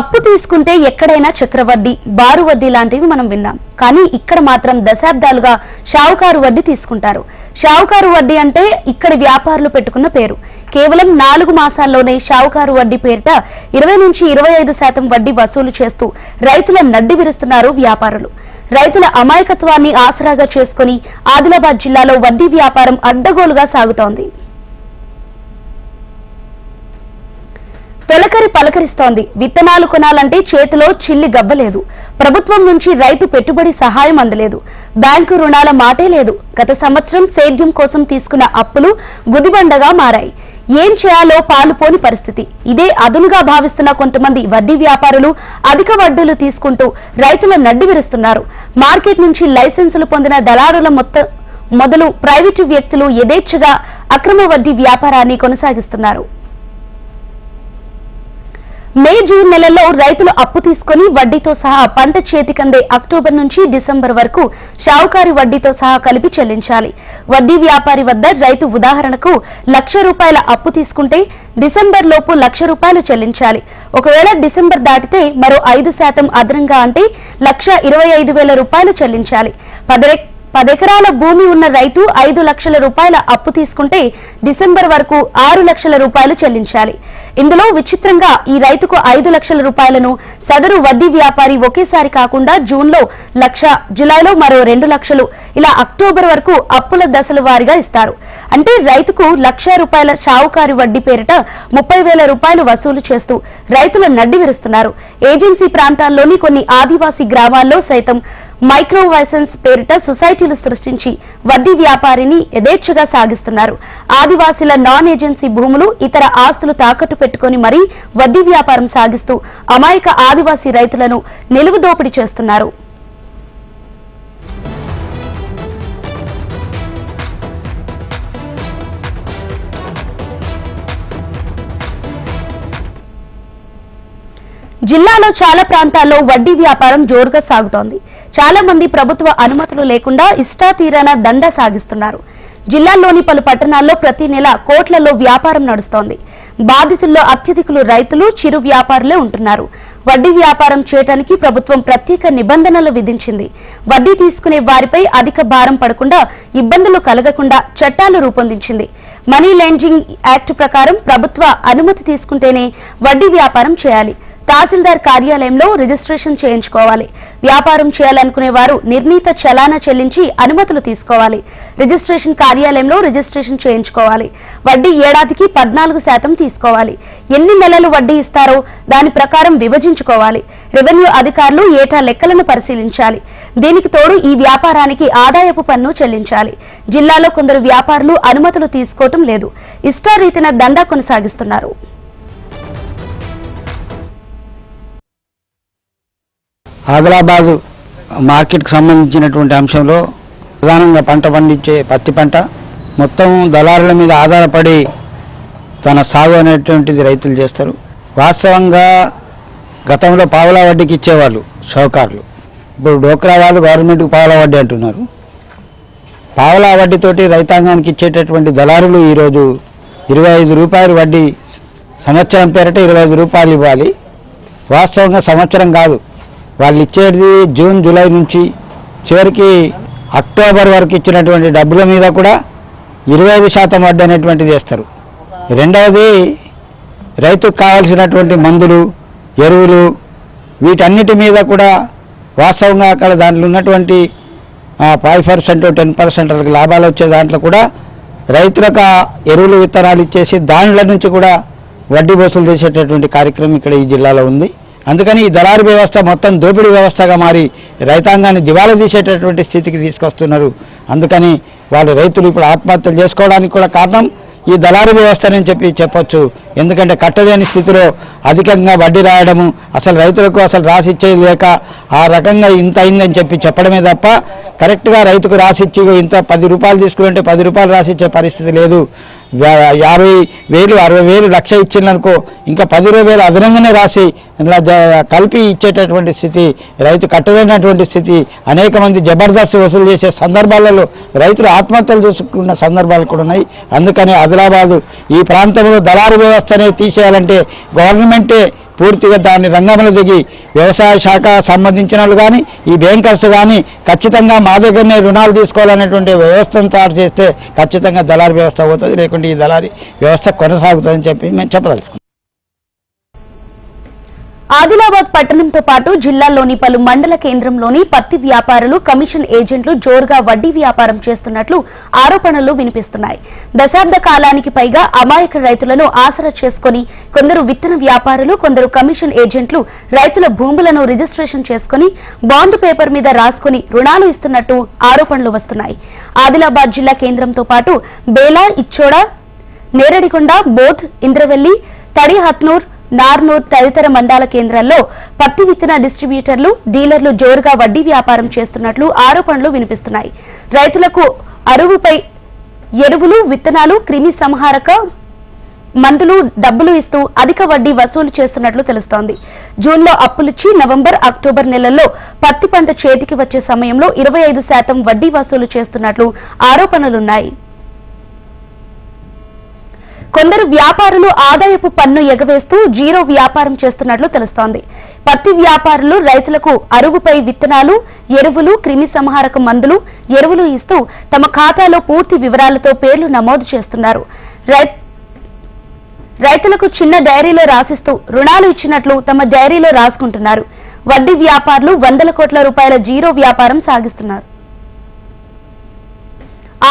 అప్పు తీసుకుంటే ఎక్కడైనా చక్రవడ్డీ, బారు వడ్డీ లాంటివి మనం విన్నాం. కానీ ఇక్కడ మాత్రం దశాబ్దాలుగా షావుకారు వడ్డీ తీసుకుంటారు. షావుకారు వడ్డీ అంటే ఇక్కడి వ్యాపారులు పెట్టుకున్న పేరు. కేవలం 4 మాసాల్లోనే షావుకారు వడ్డీ పేరిట 20 నుంచి 25% వడ్డీ వసూలు చేస్తూ రైతుల నడ్డి విరుస్తున్నారు వ్యాపారులు. రైతుల అమాయకత్వాన్ని ఆసరాగా చేసుకుని ఆదిలాబాద్ జిల్లాలో వడ్డీ వ్యాపారం అడ్డగోలుగా సాగుతోంది. తొలకరి పలకరిస్తోంది. విత్తనాలు కొనాలంటే చేతిలో చిల్లి గవ్వలేదు. ప్రభుత్వం నుంచి రైతు పెట్టుబడి సహాయం అందలేదు. బ్యాంకు రుణాల మాటే లేదు. గత సంవత్సరం సేద్యం కోసం తీసుకున్న అప్పులు గుదిబండగా మారాయి. ఏం చేయాలో పాలుపోని పరిస్థితి. ఇదే అదునుగా భావిస్తున్న కొంతమంది వడ్డీ వ్యాపారులు అధిక వడ్డీలు తీసుకుంటూ రైతుల నడ్డి విరుస్తున్నారు. మార్కెట్ నుంచి లైసెన్సులు పొందిన దళారుల మొదలు ప్రైవేటు వ్యక్తులు యథేచ్ఛగా అక్రమ వడ్డీ వ్యాపారాన్ని కొనసాగిస్తున్నారు. మే, జూన్ నెలల్లో రైతులు అప్పు తీసుకుని వడ్డీతో సహా పంట చేతికందే అక్టోబర్ నుంచి డిసెంబర్ వరకు షావుకారి వడ్డీతో సహా కలిపి చెల్లించాలి. వడ్డీ వ్యాపారి వద్ద రైతు ఉదాహరణకు ₹1,00,000 అప్పు తీసుకుంటే డిసెంబర్ లోపు ₹1,00,000 చెల్లించాలి. ఒకవేళ డిసెంబర్ దాటితే మరో 5% అదనంగా అంటే ₹1,25,000 చెల్లించాలి. 10 ఎకరాల భూమి ఉన్న రైతు ₹5 లక్షల అప్పు తీసుకుంటే డిసెంబర్ వరకు ₹6 లక్షల చెల్లించాలి. ఇందులో విచిత్రంగా ఈ రైతుకు ₹5 లక్షల సదరు వడ్డీ వ్యాపారి ఒకేసారి కాకుండా జూన్లో 1,00,000, జులైలో మరో ₹2 లక్షలు, ఇలా అక్టోబర్ వరకు అప్పుల దశల వారీగా ఇస్తారు. అంటే రైతుకు ₹1,00,000 షావుకారి వడ్డీ పేరిట ₹30,000 వసూలు చేస్తూ రైతుల నడ్డి విరుస్తున్నారు. ఏజెన్సీ ప్రాంతాల్లోని కొన్ని ఆదివాసీ గ్రామాల్లో సైతం మైక్రో లైసెన్స్ పేరిట సొసైటీలు సృష్టించి వడ్డీ వ్యాపారిని యథేచ్ఛగా సాగిస్తున్నారు. ఆదివాసీల నాన్ ఏజెన్సీ భూములు, ఇతర ఆస్తులు తాకట్టు పెట్టుకుని మరీ వడ్డీ వ్యాపారం సాగిస్తూ అమాయక ఆదివాసీ రైతులను నిలువు దోపిడీ చేస్తున్నారు. జిల్లాలో చాలా ప్రాంతాల్లో వడ్డీ వ్యాపారం జోరుగా సాగుతోంది. చాలా మంది ప్రభుత్వ అనుమతులు లేకుండా ఇష్టాతీరాన దందా సాగిస్తున్నారు. జిల్లాలోని పలు పట్టణాల్లో ప్రతి నెల కోట్లలో వ్యాపారం నడుస్తోంది. బాధితుల్లో అత్యధికులు రైతులు, చిరు వ్యాపారులే ఉంటున్నారు. వడ్డీ వ్యాపారం చేయడానికి ప్రభుత్వం ప్రత్యేక నిబంధనలు విధించింది. వడ్డీ తీసుకునే వారిపై అధిక భారం పడకుండా, ఇబ్బందులు కలగకుండా చట్టాలు రూపొందించింది. మనీ లాండరింగ్ యాక్ట్ ప్రకారం ప్రభుత్వ అనుమతి తీసుకుంటేనే వడ్డీ వ్యాపారం చేయాలి. తహసీల్దార్ కార్యాలయంలో రిజిస్ట్రేషన్ చేయించుకోవాలి. వ్యాపారం చేయాలనుకునే వారు నిర్ణీత చలానా చెల్లించి అనుమతులు తీసుకోవాలి. రిజిస్ట్రేషన్ కార్యాలయంలో రిజిస్ట్రేషన్ చేయించుకోవాలి. వడ్డీ ఏడాదికి 14% తీసుకోవాలి. ఎన్ని నెలలు వడ్డీ ఇస్తారో దాని ప్రకారం విభజించుకోవాలి. రెవెన్యూ అధికారులు ఏటా లెక్కలను పరిశీలించాలి. దీనికి తోడు ఈ వ్యాపారానికి ఆదాయపు పన్ను చెల్లించాలి. జిల్లాలో కొందరు వ్యాపారులు అనుమతులు తీసుకోవటం లేదు. ఇష్టారీతిన దందా కొనసాగిస్తున్నారు. ఆదిలాబాద్ మార్కెట్కి సంబంధించినటువంటి అంశంలో ప్రధానంగా పంట పండించే పత్తి పంట మొత్తం దళారుల మీద ఆధారపడి తన సాగు అనేటువంటిది రైతులు చేస్తారు. వాస్తవంగా గతంలో పావలా వడ్డీకి ఇచ్చేవాళ్ళు షావుకారులు. ఇప్పుడు డోక్రా వాళ్ళు గవర్నమెంట్కి పావలా వడ్డీ అంటున్నారు. పావలా వడ్డీతోటి రైతాంగానికి ఇచ్చేటటువంటి దళారులు ఈరోజు ₹25 వడ్డీ, సంవత్సరం పేరిట ₹25 ఇవ్వాలి. వాస్తవంగా సంవత్సరం కాదు, వాళ్ళు ఇచ్చేది జూన్, జూలై నుంచి చివరికి అక్టోబర్ వరకు ఇచ్చినటువంటి డబ్బుల మీద కూడా 25% వడ్డీ అనేటువంటిది వేస్తారు. రెండవది, రైతుకు కావాల్సినటువంటి మందులు, ఎరువులు, వీటన్నిటి మీద కూడా వాస్తవంగా అక్కడ దాంట్లో ఉన్నటువంటి 5%, 10% లాభాలు వచ్చే దాంట్లో కూడా రైతులకు ఎరువులు, విత్తనాలు ఇచ్చేసి దానిలో నుంచి కూడా వడ్డీ వసూలు చేసేటటువంటి కార్యక్రమం ఇక్కడ ఈ జిల్లాలో ఉంది. అందుకని ఈ దళారు వ్యవస్థ మొత్తం దోపిడీ వ్యవస్థగా మారి రైతాంగాన్ని దివాలా తీసేటటువంటి స్థితికి తీసుకొస్తున్నారు. అందుకని వాళ్ళు రైతులు ఇప్పుడు ఆత్మహత్యలు చేసుకోవడానికి కూడా కారణం ఈ దళారు వ్యవస్థని చెప్పొచ్చు. ఎందుకంటే కట్టలేని స్థితిలో అధికంగా వడ్డీ రాయడము, అసలు రైతులకు అసలు రాసిచ్చేది లేక ఆ రకంగా ఇంత అయిందని చెప్పడమే తప్ప కరెక్ట్గా రైతుకు రాసిచ్చి ఇంత ₹10 తీసుకుంటే ₹10 రాసిచ్చే పరిస్థితి లేదు. 50,000, 60,000, లక్ష ఇచ్చిందనుకో ఇంకా ₹10,000 అదనంగానే రాసి ఇలా కలిపి ఇచ్చేటటువంటి స్థితి, రైతు కట్టలేనటువంటి స్థితి, అనేక మంది జబర్దస్త్ వసూలు చేసే సందర్భాలలో రైతులు ఆత్మహత్యలు చేసుకున్న సందర్భాలు కూడా ఉన్నాయి. అందుకని ఆదిలాబాద్ ఈ ప్రాంతంలో దళారు వ్యవస్థనే తీసేయాలంటే గవర్నమెంటే పూర్తిగా దాని రంగంలో దిగి వ్యవసాయ శాఖ సంబంధించిన వాళ్ళు కానీ ఈ బ్యాంకర్స్ కానీ ఖచ్చితంగా మా దగ్గరనే రుణాలు తీసుకోవాలనేటువంటి వ్యవస్థను తయారు చేస్తే ఖచ్చితంగా దళారీ వ్యవస్థ అవుతుంది, లేకుంటే ఈ దళారీ వ్యవస్థ కొనసాగుతుందని చెప్పి మేము చెప్పదలుచుకున్నాం. ఆదిలాబాద్ పట్టణంతో పాటు జిల్లాలోని పలు మండల కేంద్రంలోని పత్తి వ్యాపారులు, కమిషన్ ఏజెంట్లు జోరుగా వడ్డీ వ్యాపారం చేస్తున్నట్లు ఆరోపణలు వినిపిస్తున్నాయి. దశాబ్ద కాలానికి పైగా అమాయక రైతులను ఆసరా చేసుకుని కొందరు విత్తన వ్యాపారులు, కొందరు కమిషన్ ఏజెంట్లు రైతుల భూములను రిజిస్ట్రేషన్ చేసుకుని బాండ్ పేపర్ మీద రాసుకుని రుణాలు ఇస్తున్నట్టు ఆరోపణలు వస్తున్నాయి. ఆదిలాబాద్ జిల్లా కేంద్రంతో పాటు బేలా, ఇచ్చోడ, నేరడికొండ, బోధ్, ఇంద్రవెల్లి, తడిహత్నూర్, నార్నూర్ తదితర మండల కేంద్రాల్లో పత్తి విత్తన డిస్ట్రిబ్యూటర్లు, డీలర్లు జోరుగా వడ్డీ వ్యాపారం చేస్తున్నట్లు ఆరోపణలు వినిపిస్తున్నాయి. రైతులకు అరువుపై ఎరువులు, విత్తనాలు, క్రిమి సంహారక మందులు డబ్బులు ఇస్తూ అధిక వడ్డీ వసూలు చేస్తున్నట్లు తెలుస్తోంది. జూన్లో అప్పులిచ్చి నవంబర్, అక్టోబర్ నెలల్లో పత్తి పంట చేతికి వచ్చే సమయంలో 25% వడ్డీ వసూలు చేస్తున్నట్లు ఆరోపణలున్నాయి. కొందరు వ్యాపారులు ఆదాయపు పన్ను ఎగవేస్తూ జీరో వ్యాపారం చేస్తున్నట్లు తెలుస్తోంది. పత్తి వ్యాపారులు రైతులకు అరువుపై విత్తనాలు, ఎరువులు, క్రిమి సంహారక మందులు, ఎరువులు ఇస్తూ తమ ఖాతాలో పూర్తి వివరాలతో పేర్లు నమోదు చేస్తున్నారు. రైతులకు చిన్న డైరీలో రాసిస్తూ రుణాలు ఇచ్చినట్లు తమ డైరీలో రాసుకుంటున్నారు. వడ్డీ వ్యాపారులు వందల కోట్ల రూపాయల జీరో వ్యాపారం సాగిస్తున్నారు.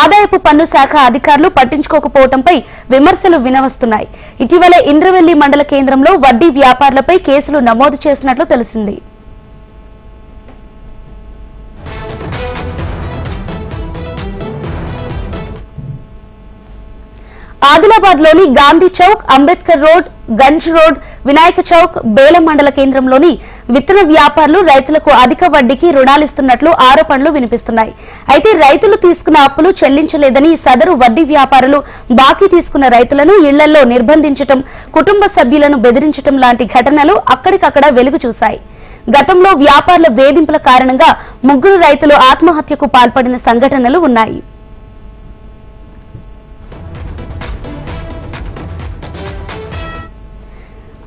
ఆదాయపు పన్ను శాఖ అధికారులు పట్టించుకోకపోవడంపై విమర్శలు వినవస్తున్నాయి. ఇటీవలే ఇంద్రవెల్లి మండల కేంద్రంలో వడ్డీ వ్యాపారులపై కేసులు నమోదు చేసినట్లు తెలిసింది. ఆదిలాబాద్ లోని గాంధీ చౌక్, అంబేద్కర్ రోడ్, గంజ్ రోడ్, వినాయక చౌక్, బేలం మండల కేంద్రంలోని విత్తన వ్యాపారులు రైతులకు అధిక వడ్డీకి రుణాలిస్తున్నట్లు ఆరోపణలు వినిపిస్తున్నాయి. అయితే రైతులు తీసుకున్న అప్పులు చెల్లించలేదని సదరు వడ్డీ వ్యాపారులు బాకీ తీసుకున్న రైతులను ఇళ్లలో నిర్బంధించడం, కుటుంబ సభ్యులను బెదిరించడం లాంటి ఘటనలు అక్కడికక్కడ వెలుగు చూశాయి. గతంలో వ్యాపారుల వేధింపుల కారణంగా 3 రైతులు ఆత్మహత్యకు పాల్పడిన సంఘటనలు ఉన్నాయి.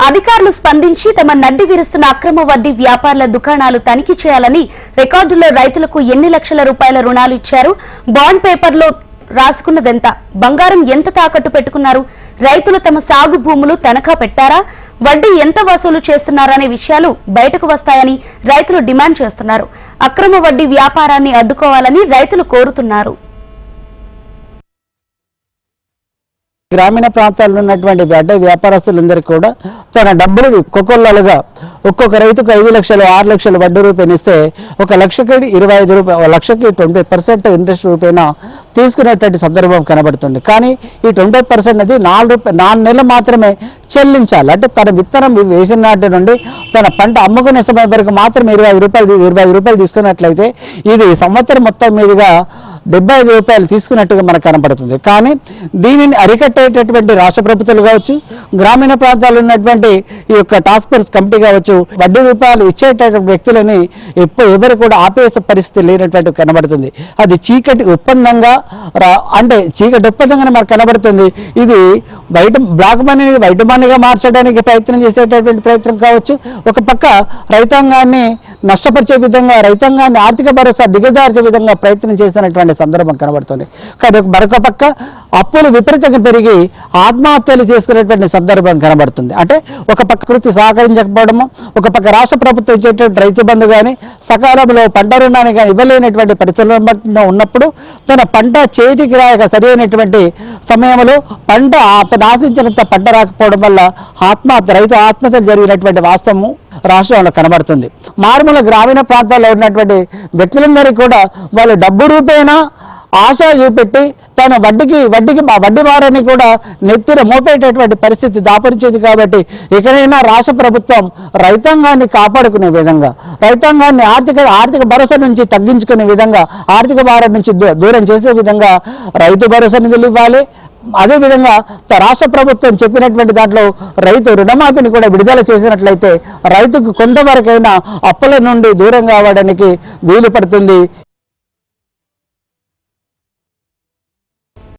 అధికారులు స్పందించి తమ నడ్డి విరుస్తున్న అక్రమ వడ్డీ వ్యాపారుల దుకాణాలు తనిఖీ చేయాలని, రికార్డుల్లో రైతులకు ఎన్ని లక్షల రూపాయల రుణాలు ఇచ్చారు, బాండ్ పేపర్లో రాసుకున్నదెంత, బంగారం ఎంత తాకట్టు పెట్టుకున్నారు, రైతులు తమ సాగు భూములు తనఖా పెట్టారా, వడ్డీ ఎంత వసూలు చేస్తున్నారనే విషయాలు బయటకు వస్తాయని రైతులు డిమాండ్ చేస్తున్నారు. అక్రమ వడ్డీ వ్యాపారాన్ని అడ్డుకోవాలని రైతులు కోరుతున్నారు. గ్రామీణ ప్రాంతాల్లో ఉన్నటువంటి వడ్డీ వ్యాపారస్తులందరికీ కూడా తన డబ్బులు ఒక్కొక్కలుగా ఒక్కొక్క రైతుకు 5 లక్షలు, 6 లక్షలు వడ్డీ రూపాయలు ఇస్తే 1 లక్షకి 25 రూపాయలు, 1 లక్షకి 20% ఇంట్రెస్ట్ రూపాయన తీసుకునేటువంటి సందర్భం కనబడుతుంది. కానీ ఈ 20% అనేది 4 నెలలు మాత్రమే చెల్లించాలి. అంటే తన విత్తనం వేసిన నాటి నుండి తన పంట అమ్ముకునే సమయం వరకు మాత్రం 25 రూపాయలు తీసుకున్నట్లయితే ఇది సంవత్సరం మొత్తం మీదుగా 75 రూపాయలు తీసుకున్నట్టుగా మనకు కనపడుతుంది. కానీ దీనిని అరికట్టేటటువంటి రాష్ట్ర ప్రభుత్వాలు కావచ్చు, గ్రామీణ ప్రాంతాల్లో ఉన్నటువంటి ఈ యొక్క టాస్క్ ఫోర్స్ కమిటీ కావచ్చు, వడ్డీ రూపాయలు ఇచ్చేటటువంటి వ్యక్తులని ఎవరు కూడా ఆపేసే పరిస్థితి లేనటువంటి కనబడుతుంది. అది చీకటి ఒప్పందంగా అంటే చీకటి ఒప్పందంగానే మనకు కనబడుతుంది. ఇది బ్లాక్ మనీని వైట్ మనీగా మార్చడానికి ప్రయత్నం చేసేటటువంటి ప్రయత్నం కావచ్చు. ఒక పక్క రైతాంగాన్ని నష్టపరిచే విధంగా, రైతాంగాన్ని ఆర్థిక భరోసా దిగజార్చే విధంగా ప్రయత్నం చేసినటువంటి సందర్భం కనబడుతుంది. కానీ మరొక పక్క అప్పులు విపరీతంగా పెరిగి ఆత్మహత్యలు చేసుకునేటువంటి సందర్భం కనబడుతుంది. అంటే ఒక పక్క కృతి సహకరించకపోవడము, ఒక పక్క రాష్ట్ర ప్రభుత్వం ఇచ్చేటువంటి రైతు బంధు కానీ సకాలంలో పంట రుణాన్ని కానీ ఇవ్వలేనటువంటి పరిస్థితుల్లో ఉన్నప్పుడు తన పంట చేతికి రాక సరైనటువంటి సమయంలో పంట అతను ఆశించినంత పంట రాకపోవడం వల్ల రైతు ఆత్మహత్యలు జరిగినటువంటి వాస్తవము రాష్ట్రంలో కనబడుతుంది. మారుమూల గ్రామీణ ప్రాంతాల్లో ఉన్నటువంటి వ్యక్తులందరికీ కూడా వాళ్ళు డబ్బు రూపేణా ఆశ చూపెట్టి తన వడ్డీ భారాన్ని కూడా నెత్తిన మోపేటటువంటి పరిస్థితి దాపరిచేది. కాబట్టి ఇకనైనా రాష్ట్ర ప్రభుత్వం రైతాంగాన్ని కాపాడుకునే విధంగా, రైతాంగాన్ని ఆర్థిక భరోసా నుంచి తగ్గించుకునే విధంగా, ఆర్థిక భారం నుంచి దూరం చేసే విధంగా రైతు భరోసా నిధులు ఇవ్వాలి. అదేవిధంగా రాష్ట్ర ప్రభుత్వం చెప్పినటువంటి దాంట్లో రైతు రుణమాఫీని కూడా విడుదల చేసినట్లయితే రైతుకు కొంతవరకైనా అప్పుల నుండి దూరం కావడానికి వీలు పడుతుంది.